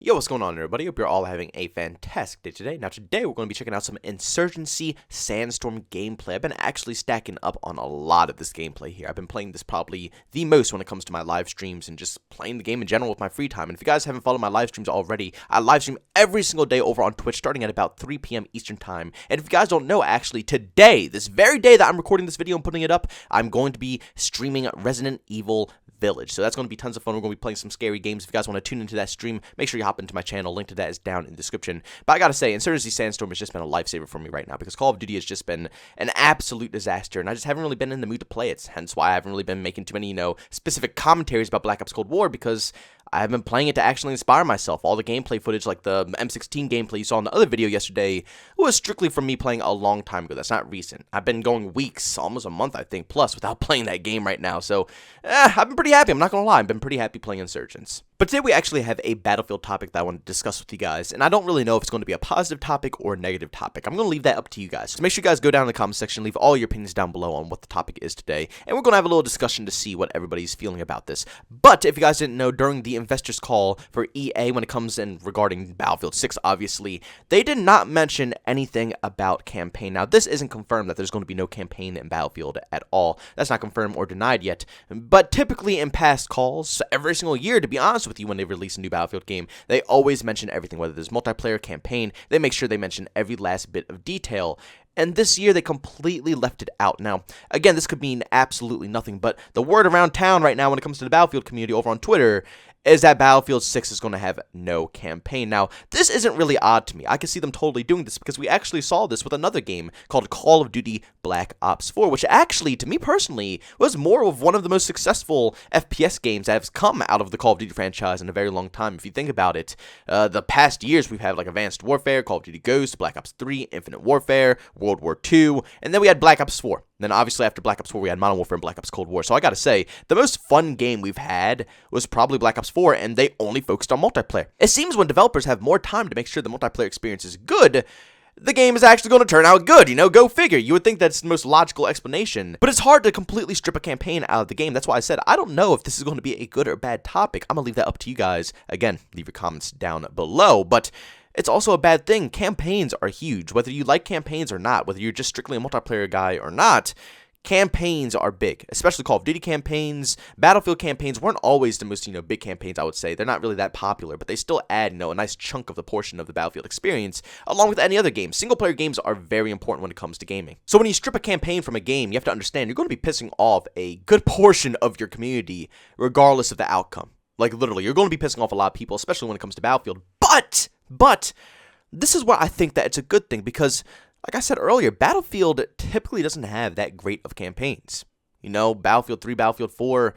Yo, what's going on, everybody? Hope you're all having a fantastic day today. Now, today we're going to be checking out some Insurgency Sandstorm gameplay. I've been actually stacking up on a lot of this gameplay here. I've been playing this probably the most when it comes to my live streams and just playing the game in general with my free time. And if you guys haven't followed my live streams already, I live stream every single day over on Twitch starting at about 3 p.m. Eastern Time. And if you guys don't know, actually, today, this very day that I'm recording this video and putting it up, I'm going to be streaming Resident Evil Village. So that's going to be tons of fun. We're going to be playing some scary games. If you guys want to tune into that stream, make sure you hop into my channel. Link to that is down in the description. But I gotta say, Insurgency Sandstorm has just been a lifesaver for me right now because Call of Duty has just been an absolute disaster, and I just haven't really been in the mood to play it. Hence why I haven't really been making too many, specific commentaries about Black Ops Cold War, because I've been playing it to actually inspire myself. All the gameplay footage, like the M16 gameplay you saw in the other video yesterday, was strictly from me playing a long time ago. That's not recent. I've been going weeks, almost a month, I think, plus, without playing that game right now. So, I've been pretty happy. I'm not gonna lie. I've been pretty happy playing Insurgents. But today we actually have a Battlefield topic that I want to discuss with you guys, and I don't really know if it's going to be a positive topic or a negative topic. I'm going to leave that up to you guys. So make sure you guys go down in the comment section, leave all your opinions down below on what the topic is today, and we're going to have a little discussion to see what everybody's feeling about this. But if you guys didn't know, during the investors call for EA when it comes in regarding Battlefield 6, obviously, they did not mention anything about campaign. Now, this isn't confirmed that there's going to be no campaign in Battlefield at all. That's not confirmed or denied yet. But typically in past calls, every single year, to be honest with you, when they release a new Battlefield game, they always mention everything, whether there's multiplayer, campaign. They make sure they mention every last bit of detail. And this year, they completely left it out. Now, again, this could mean absolutely nothing, but the word around town right now when it comes to the Battlefield community over on Twitter is that Battlefield 6 is going to have no campaign. Now, this isn't really odd to me. I can see them totally doing this because we actually saw this with another game called Call of Duty Black Ops 4, which actually, to me personally, was more of one of the most successful FPS games that have come out of the Call of Duty franchise in a very long time. If you think about it, the past years, we've had like Advanced Warfare, Call of Duty Ghosts, Black Ops 3, Infinite Warfare, World War II, and then we had Black Ops 4. Then obviously after Black Ops 4, we had Modern Warfare and Black Ops Cold War. So I gotta say, the most fun game we've had was probably Black Ops 4, and they only focused on multiplayer. It seems when developers have more time to make sure the multiplayer experience is good, the game is actually going to turn out good, go figure. You would think that's the most logical explanation. But it's hard to completely strip a campaign out of the game. That's why I said I don't know if this is going to be a good or bad topic. I'm going to leave that up to you guys. Again, leave your comments down below. But it's also a bad thing. Campaigns are huge. Whether you like campaigns or not, whether you're just strictly a multiplayer guy or not, campaigns are big, especially Call of Duty campaigns. Battlefield campaigns weren't always the most, big campaigns, I would say. They're not really that popular, but they still add, a nice chunk of the portion of the Battlefield experience, along with any other game. Single-player games are very important when it comes to gaming. So when you strip a campaign from a game, you have to understand you're going to be pissing off a good portion of your community, regardless of the outcome. Like, literally, you're going to be pissing off a lot of people, especially when it comes to Battlefield. But, this is where I think that it's a good thing, because like I said earlier, Battlefield typically doesn't have that great of campaigns. Battlefield 3, Battlefield 4,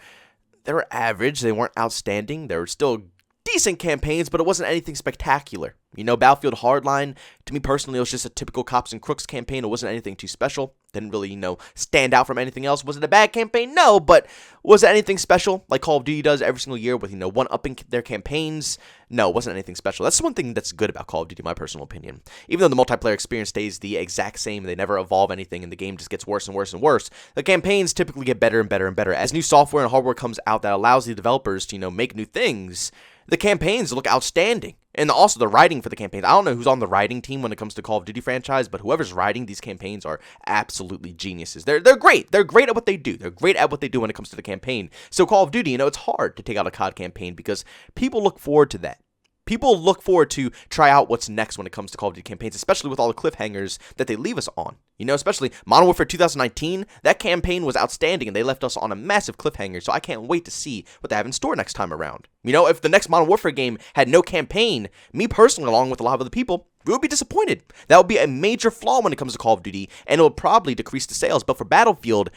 they were average. They weren't outstanding. They were still decent campaigns, but it wasn't anything spectacular. Battlefield Hardline, to me personally, it was just a typical Cops and Crooks campaign. It wasn't anything too special. Didn't really, stand out from anything else. Was it a bad campaign? No, but was it anything special like Call of Duty does every single year with, one-upping their campaigns? No, it wasn't anything special. That's one thing that's good about Call of Duty, in my personal opinion. Even though the multiplayer experience stays the exact same, they never evolve anything, and the game just gets worse and worse and worse, the campaigns typically get better and better and better. As new software and hardware comes out that allows the developers to, make new things, the campaigns look outstanding. And also the writing for the campaigns. I don't know who's on the writing team when it comes to Call of Duty franchise, but whoever's writing these campaigns are absolutely geniuses. They're great. They're great at what they do. They're great at what they do when it comes to the campaign. So Call of Duty, it's hard to take out a COD campaign because people look forward to that. People look forward to try out what's next when it comes to Call of Duty campaigns, especially with all the cliffhangers that they leave us on. Especially Modern Warfare 2019, that campaign was outstanding, and they left us on a massive cliffhanger, so I can't wait to see what they have in store next time around. If the next Modern Warfare game had no campaign, me personally, along with a lot of other people, we would be disappointed. That would be a major flaw when it comes to Call of Duty, and it would probably decrease the sales. But for Battlefield,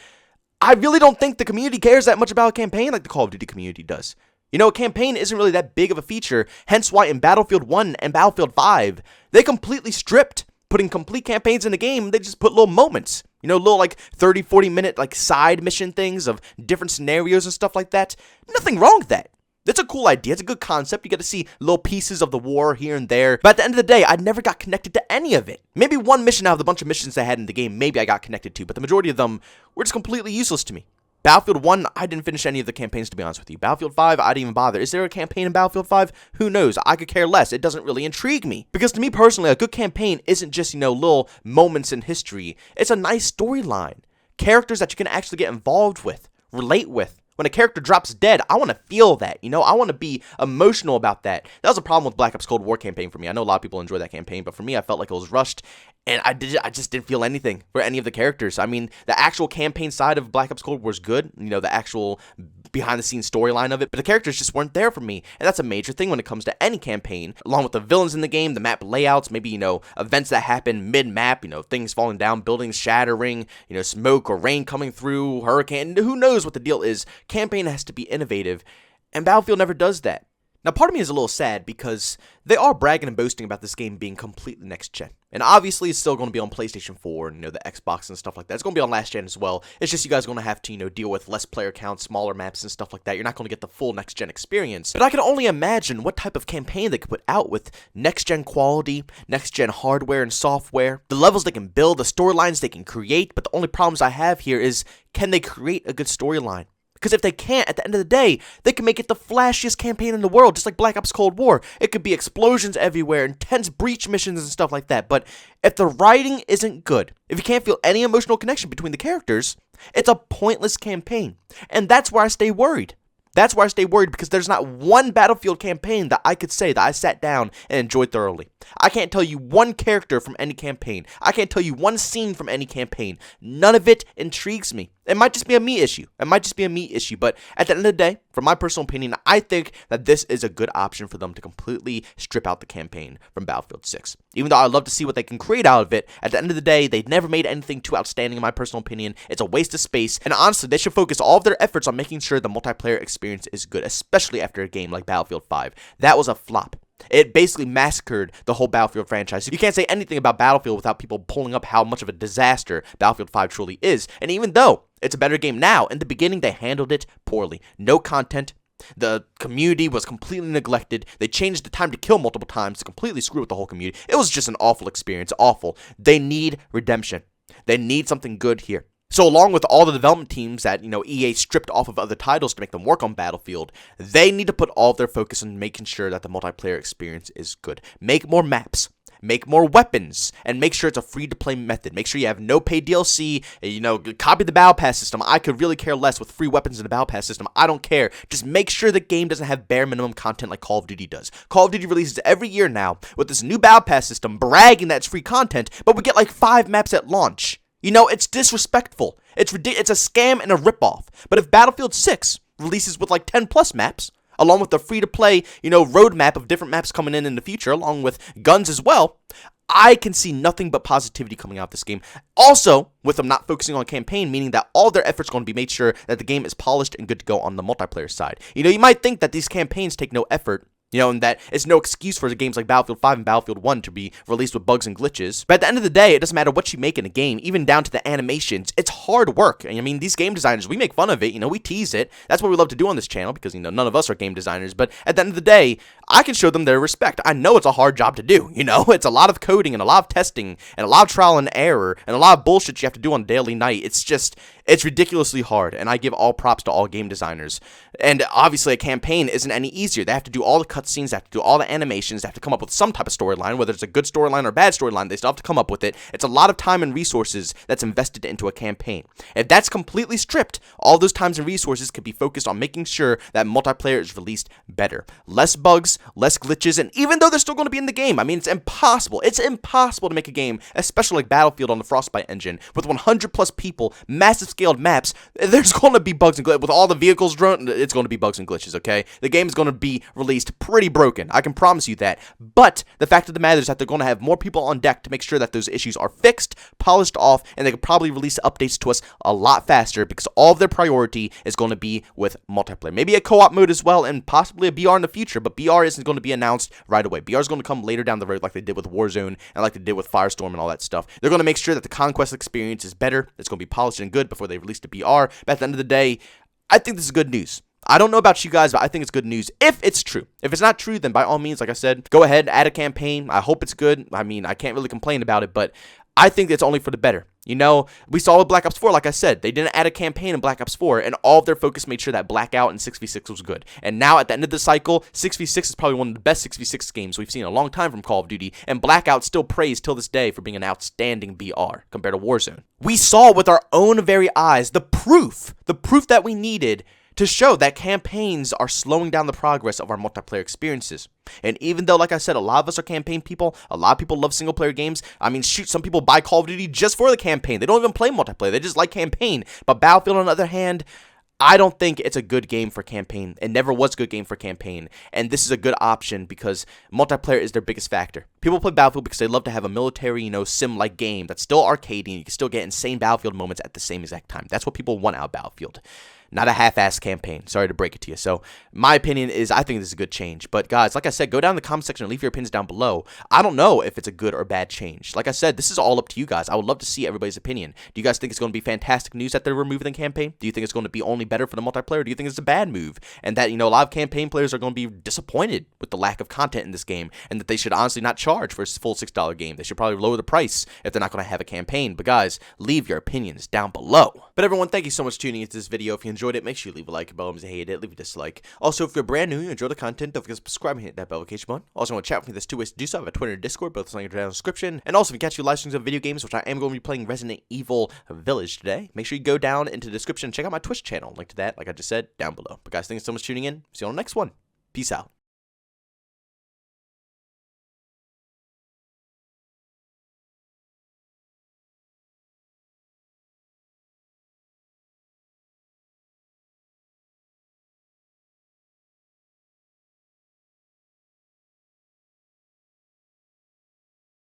I really don't think the community cares that much about a campaign like the Call of Duty community does. A campaign isn't really that big of a feature, hence why in Battlefield 1 and Battlefield 5, they completely stripped putting complete campaigns in the game. They just put little moments, little like 30, 40-minute like side mission things of different scenarios and stuff like that. Nothing wrong with that. That's a cool idea. It's a good concept. You get to see little pieces of the war here and there. But at the end of the day, I never got connected to any of it. Maybe one mission out of the bunch of missions I had in the game, maybe I got connected to, but the majority of them were just completely useless to me. Battlefield 1, I didn't finish any of the campaigns, to be honest with you. Battlefield 5, I didn't even bother. Is there a campaign in Battlefield 5? Who knows? I could care less. It doesn't really intrigue me. Because to me personally, a good campaign isn't just, little moments in history. It's a nice storyline. Characters that you can actually get involved with, relate with. When a character drops dead, I want to feel that, I want to be emotional about that. That was a problem with Black Ops Cold War campaign for me. I know a lot of people enjoy that campaign, but for me, I felt like it was rushed, and I just didn't feel anything for any of the characters. I mean, the actual campaign side of Black Ops Cold War is good, the actual behind-the-scenes storyline of it, but the characters just weren't there for me, and that's a major thing when it comes to any campaign, along with the villains in the game, the map layouts, maybe, events that happen mid-map, things falling down, buildings shattering, smoke or rain coming through, hurricane, who knows what the deal is. Campaign has to be innovative, and Battlefield never does that. Now, part of me is a little sad because they are bragging and boasting about this game being completely next-gen. And obviously, it's still going to be on PlayStation 4 and, the Xbox and stuff like that. It's going to be on last-gen as well. It's just you guys are going to have to, deal with less player counts, smaller maps and stuff like that. You're not going to get the full next-gen experience. But I can only imagine what type of campaign they could put out with next-gen quality, next-gen hardware and software, the levels they can build, the storylines they can create. But the only problems I have here is, can they create a good storyline? Because if they can't, at the end of the day, they can make it the flashiest campaign in the world, just like Black Ops Cold War. It could be explosions everywhere, intense breach missions and stuff like that. But if the writing isn't good, if you can't feel any emotional connection between the characters, it's a pointless campaign. And that's where I stay worried. That's why I stay worried, because there's not one Battlefield campaign that I could say that I sat down and enjoyed thoroughly. I can't tell you one character from any campaign. I can't tell you one scene from any campaign. None of it intrigues me. It might just be a me issue. But at the end of the day, from my personal opinion, I think that this is a good option for them to completely strip out the campaign from Battlefield 6. Even though I'd love to see what they can create out of it, at the end of the day, they've never made anything too outstanding in my personal opinion. It's a waste of space, and honestly, they should focus all of their efforts on making sure the multiplayer experience is good, especially after a game like Battlefield 5. That was a flop. It basically massacred the whole Battlefield franchise. You can't say anything about Battlefield without people pulling up how much of a disaster Battlefield 5 truly is. And even though it's a better game now, in the beginning they handled it poorly. No content. The community was completely neglected. They changed the time to kill multiple times to completely screw with the whole community. It was just an awful experience. Awful. They need redemption. They need something good here. So along with all the development teams that, EA stripped off of other titles to make them work on Battlefield, they need to put all of their focus on making sure that the multiplayer experience is good. Make more maps. Make more weapons, and make sure it's a free-to-play method. Make sure you have no paid DLC, copy the Battle Pass system. I could really care less with free weapons in the Battle Pass system. I don't care. Just make sure the game doesn't have bare minimum content like Call of Duty does. Call of Duty releases every year now with this new Battle Pass system bragging that it's free content, but we get like 5 maps at launch. It's disrespectful. It's ridiculous. It's a scam and a ripoff. But if Battlefield 6 releases with like 10 plus maps, along with the free-to-play, roadmap of different maps coming in the future, along with guns as well, I can see nothing but positivity coming out of this game. Also, with them not focusing on campaign, meaning that all their efforts are going to be made sure that the game is polished and good to go on the multiplayer side. You might think that these campaigns take no effort, and that it's no excuse for the games like Battlefield 5 and Battlefield 1 to be released with bugs and glitches. But at the end of the day, it doesn't matter what you make in a game, even down to the animations. It's hard work. I mean, these game designers, we make fun of it, we tease it. That's what we love to do on this channel because, none of us are game designers. But at the end of the day, I can show them their respect. I know it's a hard job to do, It's a lot of coding and a lot of testing and a lot of trial and error and a lot of bullshit you have to do on daily night. It's ridiculously hard, and I give all props to all game designers. And obviously, a campaign isn't any easier. They have to do all the cutscenes, they have to do all the animations, they have to come up with some type of storyline, whether it's a good storyline or a bad storyline, they still have to come up with it. It's a lot of time and resources that's invested into a campaign. If that's completely stripped, all those times and resources can be focused on making sure that multiplayer is released better. Less bugs, less glitches, and even though they're still going to be in the game, I mean, it's impossible to make a game, especially like Battlefield on the Frostbite engine, with 100 plus people, massive scaled maps. There's going to be bugs and glitches. With all the vehicles drone, it's going to be bugs and glitches, okay? The game is going to be released pretty broken. I can promise you that. But the fact of the matter is that they're going to have more people on deck to make sure that those issues are fixed, polished off, and they could probably release updates to us a lot faster because all of their priority is going to be with multiplayer. Maybe a co-op mode as well, and possibly a BR in the future, but BR isn't going to be announced right away. BR is going to come later down the road like they did with Warzone and like they did with Firestorm and all that stuff. They're going to make sure that the Conquest experience is better. It's going to be polished and good before they release the BR. But at the end of the day, I think this is good news. I don't know about you guys, but I think it's good news if it's true. If it's not true, then by all means, like I said, go ahead, add a campaign. I hope it's good. I mean, I can't really complain about it, but I think it's only for the better. You know, we saw with Black Ops 4, like I said, they didn't add a campaign in Black Ops 4, and all of their focus made sure that Blackout and 6v6 was good. And now, at the end of the cycle, 6v6 is probably one of the best 6v6 games we've seen in a long time from Call of Duty, and Blackout still praised till this day for being an outstanding BR compared to Warzone. We saw with our own very eyes the proof that we needed to show that campaigns are slowing down the progress of our multiplayer experiences. And even though, like I said, a lot of us are campaign people, a lot of people love single-player games. I mean, shoot, some people buy Call of Duty just for the campaign. They don't even play multiplayer. They just like campaign. But Battlefield, on the other hand, I don't think it's a good game for campaign. It never was a good game for campaign. And this is a good option because multiplayer is their biggest factor. People play Battlefield because they love to have a military, sim-like game that's still arcade and you can still get insane Battlefield moments at the same exact time. That's what people want out of Battlefield. Not a half-assed campaign. Sorry to break it to you. So, my opinion is I think this is a good change. But, guys, like I said, go down in the comment section and leave your opinions down below. I don't know if it's a good or bad change. Like I said, this is all up to you guys. I would love to see everybody's opinion. Do you guys think it's going to be fantastic news that they're removing the campaign? Do you think it's going to be only better for the multiplayer? Or do you think it's a bad move? And that, a lot of campaign players are going to be disappointed with the lack of content in this game and that they should honestly not charge for a full $6 game. They should probably lower the price if they're not going to have a campaign. But, guys, leave your opinions down below. But, everyone, thank you so much for tuning into this video. If you enjoyed it, make sure you leave a like. If you hated it, leave a dislike. Also, if you're brand new and you enjoy the content, don't forget to subscribe and hit that bell notification button. Also, want to chat with me, there's two ways to do so. I have a Twitter and Discord, both linked down in the description. And also, if you catch you live streams of video games, which I am going to be playing Resident Evil Village today, make sure you go down into the description and check out my Twitch channel. Link to that, like I just said, down below. But guys, thanks so much for tuning in. See you on the next one. Peace out.